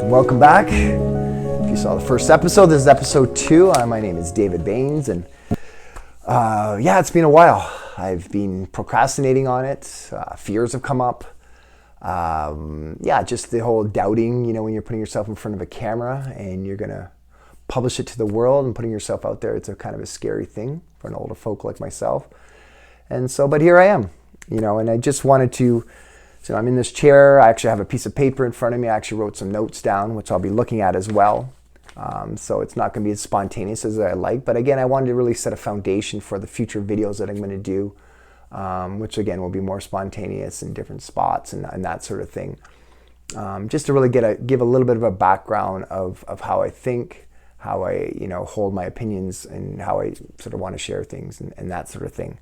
Welcome back. If you saw the first episode, this is episode 2. My name is David Baines, and it's been a while. I've been procrastinating on it. Fears have come up. Just the whole doubting, when you're putting yourself in front of a camera and you're going to publish it to the world and putting yourself out there, it's a kind of a scary thing for an older folk like myself. And so, but here I am, and I just wanted to, so I'm in this chair. I actually have a piece of paper in front of me. I actually wrote some notes down, which I'll be looking at as well. So it's not going to be as spontaneous as I like. But again, I wanted to really set a foundation for the future videos that I'm going to do, which again will be more spontaneous in different spots and that sort of thing. Just to really give a little bit of a background of how I think, how I hold my opinions, and how I sort of want to share things and that sort of thing.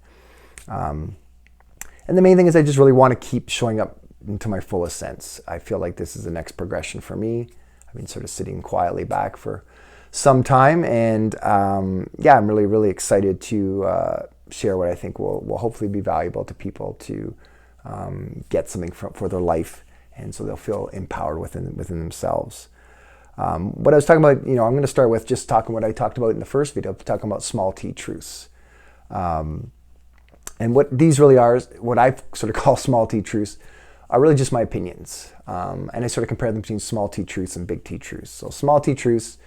And the main thing is I just really want to keep showing up into my fullest sense. I feel like this is the next progression for me. I've been sort of sitting quietly back for some time, and I'm really, really excited to share what I think will hopefully be valuable to people to get something for their life, and so they'll feel empowered within themselves. What I was talking about, I'm going to start with just talking what I talked about in the first video, talking about small T truths. And what these really are, what I sort of call small T truths, are really just my opinions. And I sort of compare them between small T truths and big T truths. So small T truths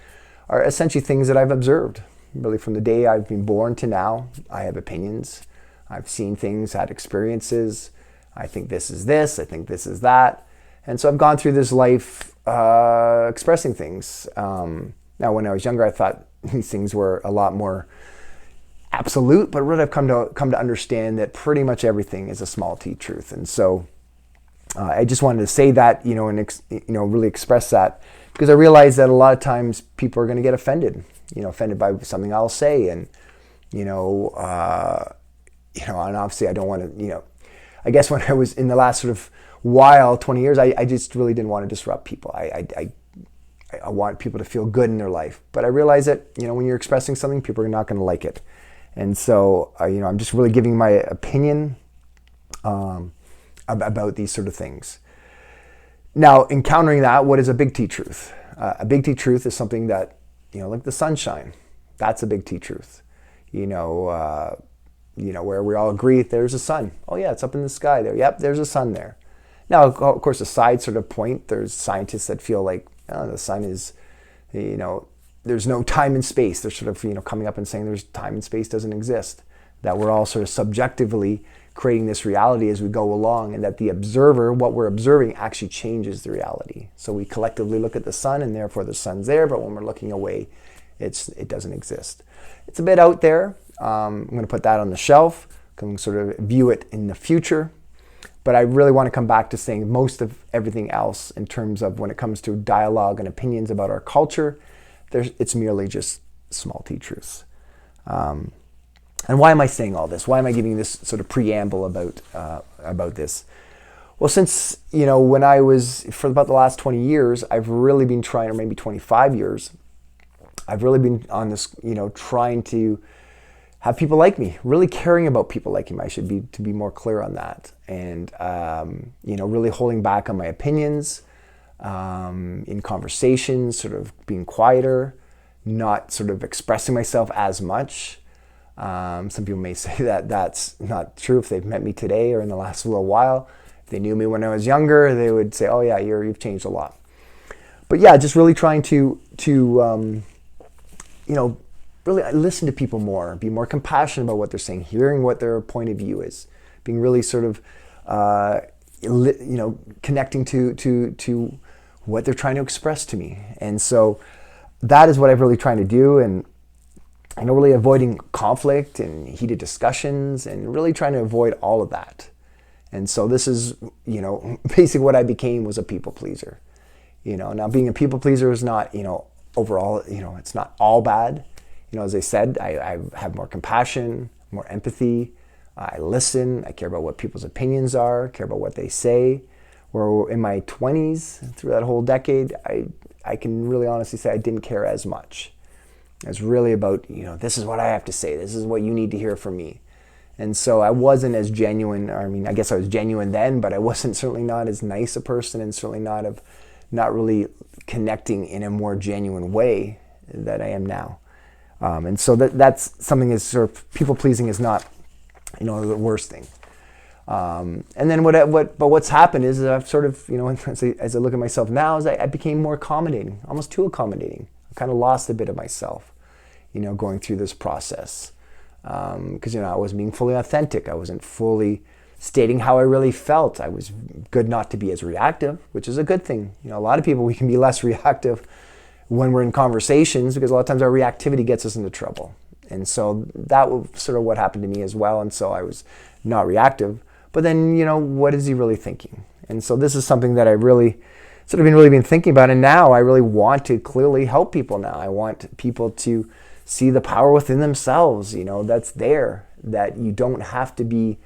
are essentially things that I've observed. Really from the day I've been born to now, I have opinions. I've seen things, had experiences. I think this is this, I think this is that. And so I've gone through this life expressing things. Now when I was younger, I thought these things were a lot more absolute, but really I've come to understand that pretty much everything is a small T truth. And so I just wanted to say that, and really express that, because I realize that a lot of times people are going to get offended, offended by something I'll say, and and obviously I don't want to, I guess when I was in the last sort of while, 20 years, I just really didn't want to disrupt people. I want people to feel good in their life, but I realize that when you're expressing something, people are not going to like it. And so, I'm just really giving my opinion about these sort of things. Now, encountering that, what is a big T truth? A big T truth is something that, like the sunshine. That's a big T truth. Where we all agree there's a sun. Oh yeah, it's up in the sky there. Yep, there's a sun there. Now, of course, a side sort of point, there's scientists that feel like the sun is, there's no time and space. They're sort of, coming up and saying there's time and space doesn't exist, that we're all sort of subjectively creating this reality as we go along, and that the observer, what we're observing, actually changes the reality. So we collectively look at the sun, and therefore the sun's there, but when we're looking away, it doesn't exist. It's a bit out there. I'm going to put that on the shelf, can sort of view it in the future. But I really want to come back to saying most of everything else in terms of when it comes to dialogue and opinions about our culture, it's merely just small T truths. And why am I saying all this? Why am I giving this sort of preamble about this? Well, since, when I was, for about the last 20 years, I've really been trying, or maybe 25 years, I've really been on this, trying to have people like me, really caring about people like me. I should be more clear on that. And, really holding back on my opinions, in conversations, sort of being quieter, not sort of expressing myself as much. Some people may say that that's not true if they've met me today or in the last little while. If they knew me when I was younger, they would say, oh yeah, you've changed a lot. But yeah, just really trying to really listen to people more, be more compassionate about what they're saying, hearing what their point of view is, being really sort of, connecting to what they're trying to express to me. And so that is what I'm really trying to do. And really avoiding conflict and heated discussions, and really trying to avoid all of that. And so this is, basically what I became was a people pleaser. Now being a people pleaser is not, overall, it's not all bad. As I said, I have more compassion, more empathy. I listen. I care about what people's opinions are, care about what they say. Where in my 20s, through that whole decade, I can really honestly say I didn't care as much. It's really about, this is what I have to say. This is what you need to hear from me. And so I wasn't as genuine. I mean, I guess I was genuine then, but I wasn't certainly not as nice a person, and certainly not really connecting in a more genuine way that I am now. And so that's something is sort of people pleasing is not, the worst thing. And then what's happened is I've sort of, as I look at myself now, is I became more accommodating, almost too accommodating. I kind of lost a bit of myself, going through this process. Because, I wasn't being fully authentic. I wasn't fully stating how I really felt. I was good not to be as reactive, which is a good thing. A lot of people, we can be less reactive when we're in conversations, because a lot of times our reactivity gets us into trouble. And so that was sort of what happened to me as well. And so I was not reactive. But then, what is he really thinking? And so this is something that I really been thinking about. And now I really want to clearly help people now. I want people to see the power within themselves, that's there, that you don't have to be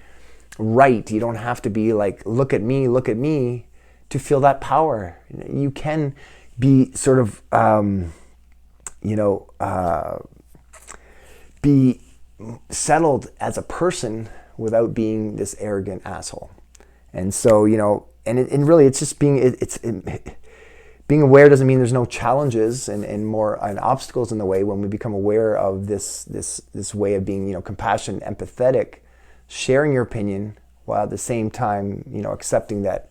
right. You don't have to be like, look at me to feel that power. You can be sort of, be settled as a person without being this arrogant asshole. And so, and really it's just being aware doesn't mean there's no challenges and obstacles in the way. When we become aware of this way of being, compassionate, empathetic, sharing your opinion while at the same time, accepting that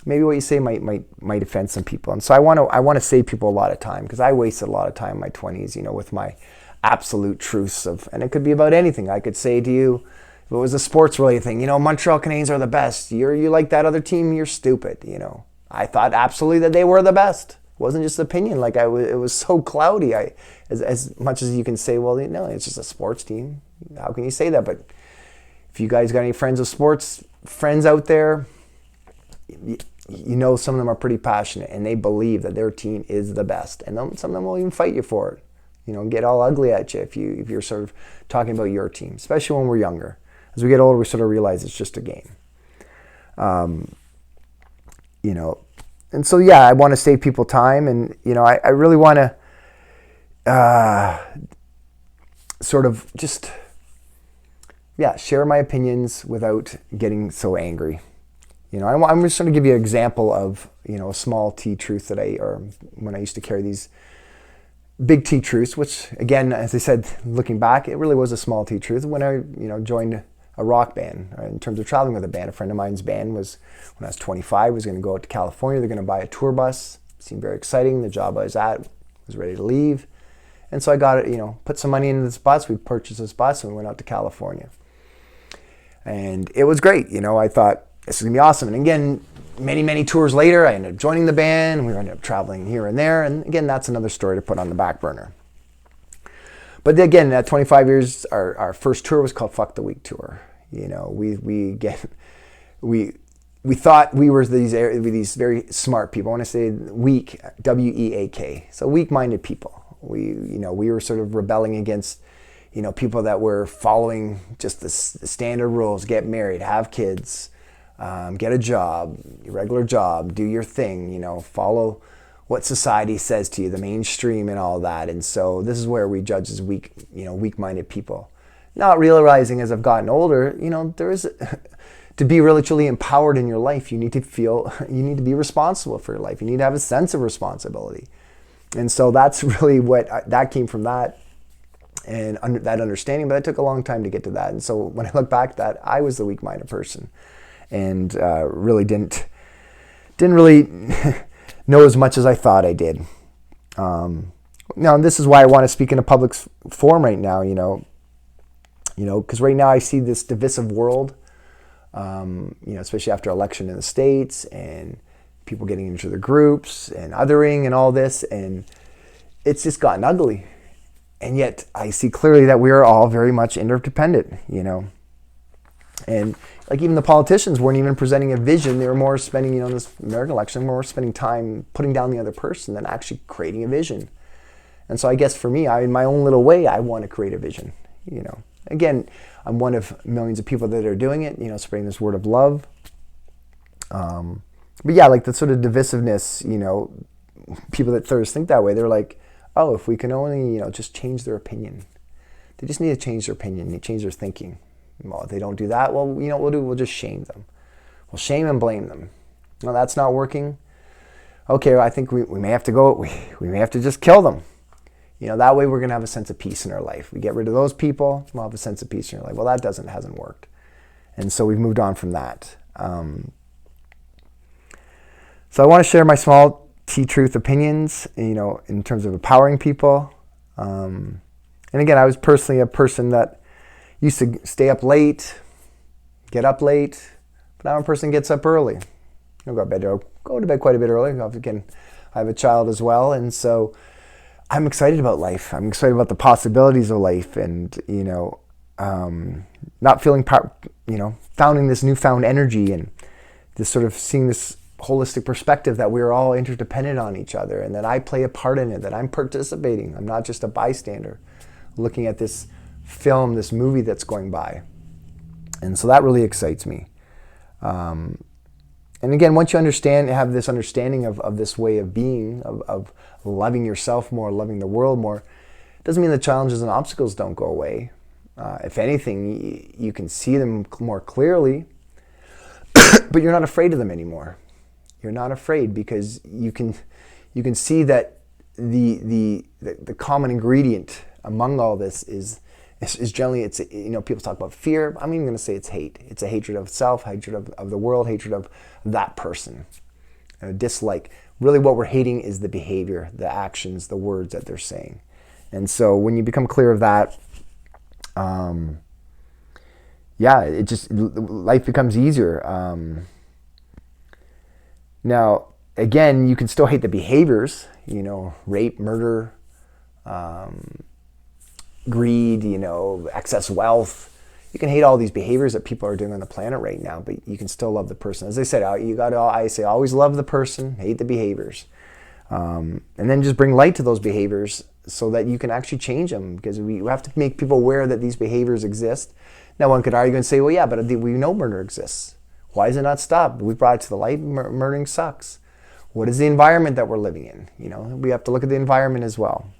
maybe what you say might offend some people. And so I want to save people a lot of time, because I wasted a lot of time in my 20s, with my absolute truths and it could be about anything. I could say to you, if it was a sports related thing, Montreal Canadiens are the best. You like that other team, you're stupid, I thought absolutely that they were the best. It wasn't just opinion. It was so cloudy. As much as you can say, well, no, it's just a sports team. How can you say that? But if you guys got any friends of sports friends out there, some of them are pretty passionate and they believe that their team is the best. And some of them will even fight you for it, and get all ugly at you if you're sort of talking about your team, especially when we're younger. As we get older, we sort of realize it's just a game. And so, I want to save people time, and, I really want to sort of just, share my opinions without getting so angry. I'm just going to give you an example of, a small T truth that when I used to carry these big T truths, which again, as I said, looking back, it really was a small T truth. When I, joined a rock band, in terms of traveling with a band, a friend of mine's band was, when I was 25, was going to go out to California. They're going to buy a tour bus. It seemed very exciting. The job I was at was ready to leave. And so I got it, put some money into this bus. We purchased this bus and we went out to California. And it was great. I thought, this is going to be awesome. And again, many, many tours later, I ended up joining the band. We ended up traveling here and there. And again, that's another story to put on the back burner. But again, at 25 years, our first tour was called Fuck the Week Tour. We thought we were these very smart people. I want to say weak, W-E-A-K. So weak-minded people. We were sort of rebelling against, people that were following just the standard rules: get married, have kids, get a job, your regular job, do your thing, follow what society says to you, the mainstream and all that. And so this is where we judge as weak-minded people. Not realizing as I've gotten older, there is, to be really truly empowered in your life, you need to be responsible for your life. You need to have a sense of responsibility. And so that's really that came from that and that understanding, but it took a long time to get to that. And so when I look back at that, I was the weak-minded person and really didn't really know as much as I thought I did. Now, this is why I want to speak in a public forum right now, because right now I see this divisive world, especially after election in the States and people getting into their groups and othering and all this, and it's just gotten ugly. And yet I see clearly that we are all very much interdependent, And like even the politicians weren't even presenting a vision. They were more spending, in this American election, more spending time putting down the other person than actually creating a vision. And so I guess for me, in my own little way, I want to create a vision, Again, I'm one of millions of people that are doing it, spreading this word of love. But yeah, like the sort of divisiveness, people that first think that way, they're like, oh, if we can only, just change their opinion. They just need to change their opinion, they change their thinking. Well, if they don't do that, well, you know what we'll do? We'll just shame them. We'll shame and blame them. Well, that's not working. Okay, well, I think we may have to go, we may have to just kill them. You know, that way we're going to have a sense of peace in our life. We get rid of those people, we'll have a sense of peace in our life. Well, that hasn't worked. And so we've moved on from that. So I want to share my small T truth opinions, you know, in terms of empowering people. And again, I was personally a person that used to stay up late, get up late, but now I'm a person who gets up early. I'll go to bed quite a bit early. Again, I have a child as well, and so I'm excited about life. I'm excited about the possibilities of life, and you know, not feeling, founding this newfound energy and this sort of seeing this holistic perspective that we're all interdependent on each other, and that I play a part in it, that I'm participating. I'm not just a bystander looking at this film, this movie that's going by. And so that really excites me. And again, once you have this understanding of this way of being, of loving yourself more, loving the world more, it doesn't mean the challenges and obstacles don't go away. If anything, you can see them more clearly, but you're not afraid of them anymore. You're not afraid because you can see that the common ingredient among all this is generally, it's, you know, people talk about fear. I'm even going to say it's hate. It's a hatred of self, hatred of the world, hatred of that person, a dislike. Really what we're hating is the behavior, the actions, the words that they're saying. And so when you become clear of that, life becomes easier. Now, again, you can still hate the behaviors, you know, rape, murder, greed, you know, excess wealth. You can hate all these behaviors that people are doing on the planet right now, but you can still love the person. As I said, I say always love the person, hate the behaviors. And then just bring light to those behaviors so that you can actually change them, because we have to make people aware that these behaviors exist. Now, one could argue and say, well, yeah, but we know murder exists. Why is it not stopped? We brought it to the light. Murdering sucks. What is the environment that we're living in? You know, we have to look at the environment as well.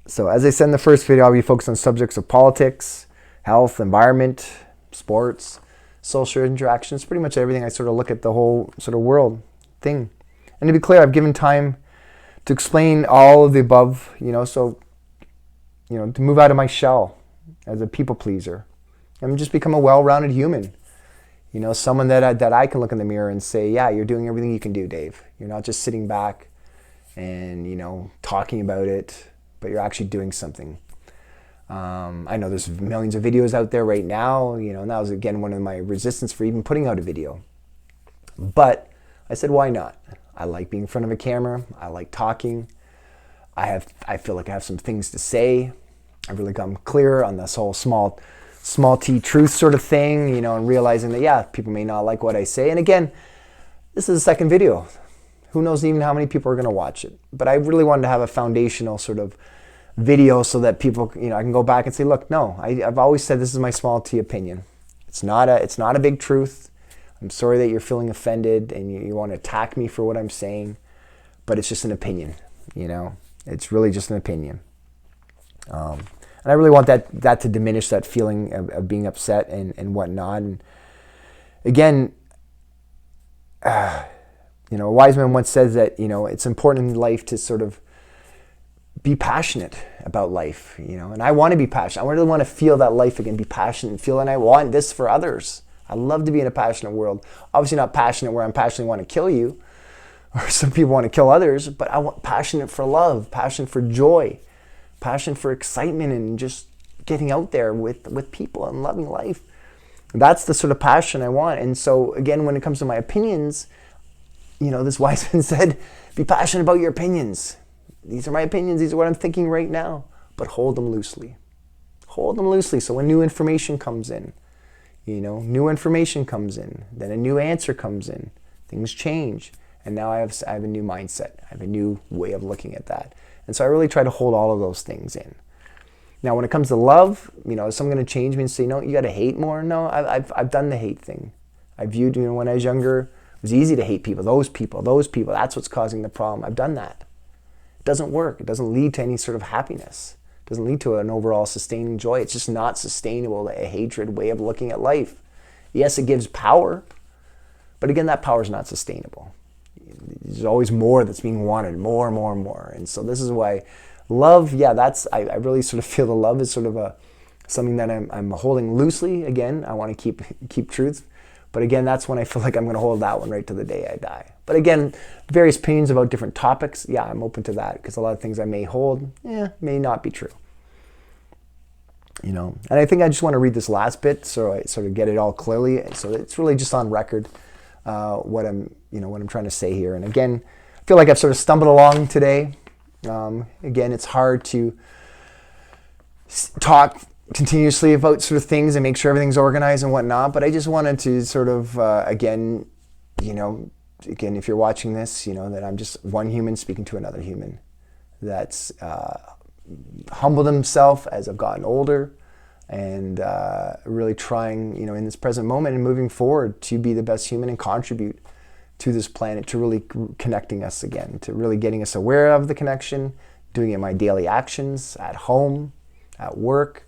So as I said in the first video, I'll be focused on subjects of politics, health, environment, sports, social interactions, pretty much everything. I sort of look at the whole sort of world thing. And to be clear, I've given time to explain all of the above, you know, so, you know, to move out of my shell as a people pleaser and just become a well-rounded human. You know, someone that I can look in the mirror and say, yeah, you're doing everything you can do, Dave. You're not just sitting back and, you know, talking about it, but you're actually doing something. I know there's millions of videos out there right now, you know, and that was, again, one of my resistance for even putting out a video. But I said, why not? I like being in front of a camera. I like talking. I feel like I have some things to say. I've really come clear on this whole small T truth sort of thing, you know, and realizing that, yeah, people may not like what I say. And again, this is the second video. Who knows even how many people are going to watch it. But I really wanted to have a foundational sort of video so that people, you know, I can go back and say, look, no, I've always said this is my small T opinion. It's not a big truth. I'm sorry that you're feeling offended and you want to attack me for what I'm saying, but it's just an opinion, you know. It's really just an opinion. And I really want that to diminish that feeling of being upset and whatnot. And again, you know, a wise man once says that, you know, it's important in life to sort of be passionate about life, you know. And I want to be passionate. I really want to feel that life again, be passionate and feel, and I want this for others. I love to be in a passionate world. Obviously not passionate where I'm passionately want to kill you, or some people want to kill others, but I want passionate for love, passion for joy, passion for excitement and just getting out there with people and loving life. That's the sort of passion I want. And so again, when it comes to my opinions, you know, this wise man said, be passionate about your opinions. These are my opinions. These are what I'm thinking right now, but hold them loosely. Hold them loosely. So when new information comes in, you know, new information comes in, then a new answer comes in, things change. And now I have a new mindset. I have a new way of looking at that. And so I really try to hold all of those things in. Now, when it comes to love, you know, is someone going to change me and say, no, you got to hate more? No, I've done the hate thing. I viewed, you know, when I was younger, it was easy to hate people. Those people, that's what's causing the problem. I've done that. It doesn't work. It doesn't lead to any sort of happiness. doesn't lead to an overall sustaining joy. It's just not sustainable, a hatred way of looking at life. Yes, it gives power, but again, that power is not sustainable. There's always more that's being wanted, more and more and more. And so this is why love, I really sort of feel the love is sort of something that I'm holding loosely. Again, I want to keep truth. But again, that's when I feel like I'm going to hold that one right to the day I die. But again, various opinions about different topics, I'm open to that, because a lot of things I may hold, may not be true. And I think I just want to read this last bit so I sort of get it all clearly. So it's really just on record what I'm trying to say here. And again, I feel like I've sort of stumbled along today. Again, it's hard to talk continuously about sort of things and make sure everything's organized and whatnot. But I just wanted to sort of, again, if you're watching this, that I'm just one human speaking to another human that's humbled himself as I've gotten older, and really trying, in this present moment and moving forward to be the best human and contribute to this planet, to really connecting us again, to really getting us aware of the connection, doing it in my daily actions, at home, at work,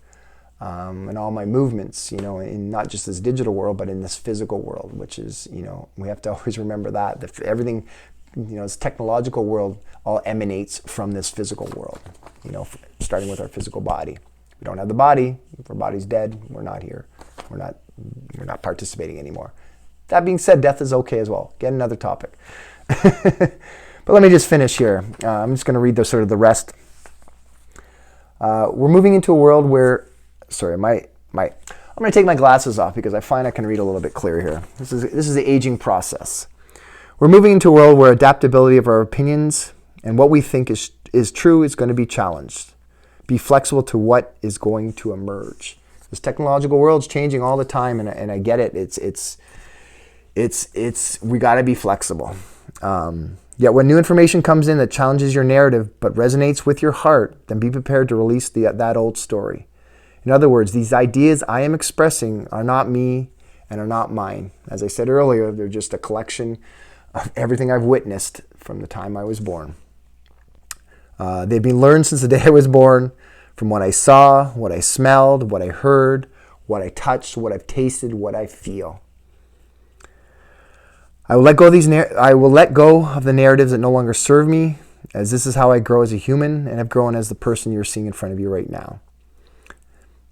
and all my movements, in not just this digital world, but in this physical world, which is, we have to always remember that everything, this technological world all emanates from this physical world, starting with our physical body. If we don't have the body, if our body's dead, we're not here. We're not participating anymore. That being said, death is okay as well. Get another topic. But let me just finish here. I'm just going to read the rest. We're moving into a world where, I'm going to take my glasses off because I find I can read a little bit clearer here. This is the aging process. We're moving into a world where adaptability of our opinions and what we think is true is going to be challenged. Be flexible to what is going to emerge. This technological world's changing all the time, and I get it. We got to be flexible. Yet when new information comes in that challenges your narrative but resonates with your heart, then be prepared to release that old story. In other words, these ideas I am expressing are not me and are not mine. As I said earlier, they're just a collection of everything I've witnessed from the time I was born. They've been learned since the day I was born, from what I saw, what I smelled, what I heard, what I touched, what I've tasted, what I feel. I will let go of the narratives that no longer serve me, as this is how I grow as a human and have grown as the person you're seeing in front of you right now.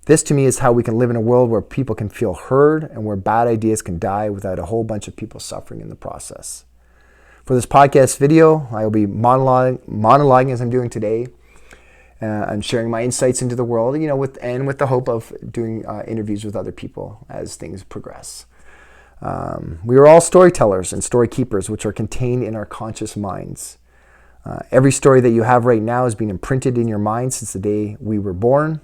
This, to me, is how we can live in a world where people can feel heard and where bad ideas can die without a whole bunch of people suffering in the process. For this podcast video, I will be monologuing as I'm doing today, and sharing my insights into the world, with the hope of doing interviews with other people as things progress. We are all storytellers and story keepers, which are contained in our conscious minds. Every story that you have right now has been imprinted in your mind since the day we were born.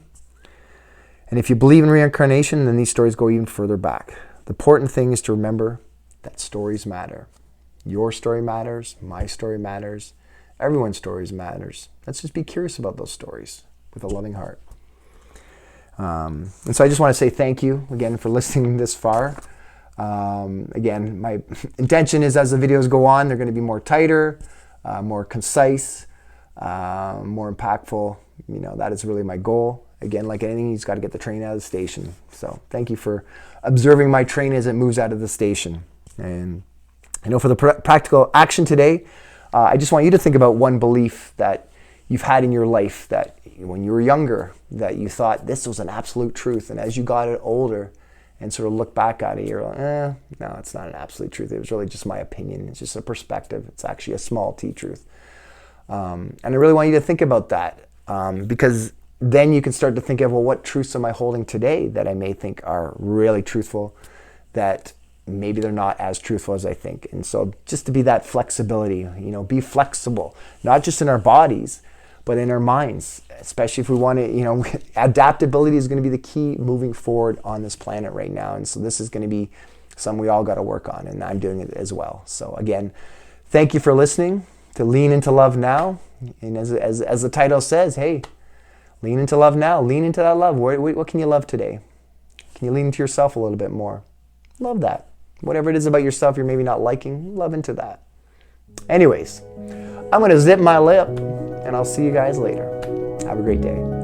And if you believe in reincarnation, then these stories go even further back. The important thing is to remember that stories matter. Your story matters, my story matters, everyone's stories matters. Let's just be curious about those stories with a loving heart. And so I just want to say thank you again for listening this far. Again, my intention is as the videos go on, they're going to be more tighter, more concise, more impactful. That is really my goal. Again, like anything, you just got to get the train out of the station. So thank you for observing my train as it moves out of the station. And for the practical action today, I just want you to think about one belief that you've had in your life that when you were younger, that you thought this was an absolute truth. And as you got older and sort of look back at it, you're like, no, it's not an absolute truth. It was really just my opinion. It's just a perspective. It's actually a small t truth. And I really want you to think about that because then you can start to think of, well, what truths am I holding today that I may think are really truthful, that maybe they're not as truthful as I think. And so just to be that flexibility, be flexible, not just in our bodies, but in our minds, especially if we want to, adaptability is going to be the key moving forward on this planet right now. And so this is going to be something we all got to work on, and I'm doing it as well. So again, thank you for listening to Lean Into Love Now. And as the title says, hey, lean into love now. Lean into that love. What can you love today? Can you lean into yourself a little bit more? Love that. Whatever it is about yourself you're maybe not liking, love into that. Anyways, I'm going to zip my lip, and I'll see you guys later. Have a great day.